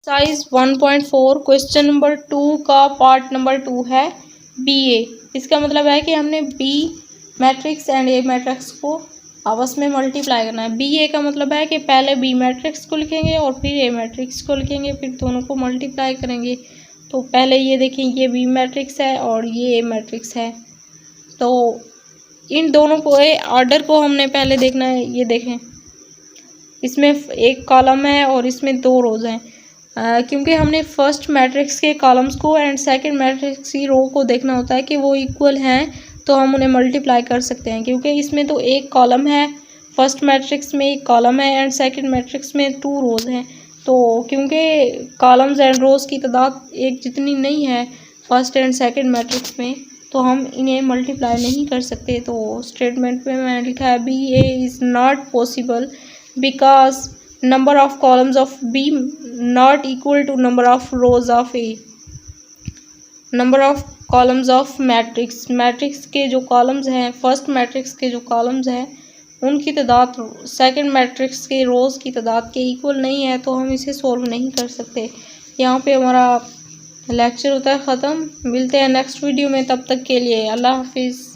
Exercise 1.4 question number 2 का part number 2 है B ए। इसका मतलब है कि हमने B matrix and A matrix को आपस में मल्टीप्लाई करना है। बी ए का मतलब है कि पहले बी मैट्रिक्स को लिखेंगे और फिर ए मैट्रिक्स को लिखेंगे, फिर दोनों को मल्टीप्लाई करेंगे। तो पहले ये देखें, ये बी मैट्रिक्स है और ये ए मैट्रिक्स है। तो इन दोनों को ऑर्डर को हमने पहले देखना है। ये देखें, इसमें एक कॉलम है और इसमें दो रोज हैं। क्योंकि हमने फर्स्ट मैट्रिक्स के कॉलम्स को एंड सेकंड मैट्रिक्स की रो को देखना होता है कि वो इक्वल हैं, तो हम उन्हें मल्टीप्लाई कर सकते हैं। क्योंकि इसमें तो एक कॉलम है, फर्स्ट मैट्रिक्स में एक कॉलम है एंड सेकंड मैट्रिक्स में 2 रोज हैं। तो क्योंकि कॉलम्स एंड रोज की तादाद एक जितनी नहीं है फर्स्ट एंड सेकंड मैट्रिक्स में, तो हम इन्हें मल्टीप्लाई नहीं कर सकते। तो स्टेटमेंट में मैंने लिखा है B A is not possible because number of columns of B not equal to number of rows of A। number of columns of matrix के जो कॉलम्स हैं, फर्स्ट मैट्रिक्स के जो कॉलम्स हैं उनकी तादाद सेकंड मैट्रिक्स के रोज़ की तादाद के इक्वल नहीं है, तो हम इसे सॉल्व नहीं कर सकते। यहाँ पे हमारा लेक्चर होता है ख़त्म। मिलते हैं नेक्स्ट वीडियो में, तब तक के लिए अल्लाह हाफिज़।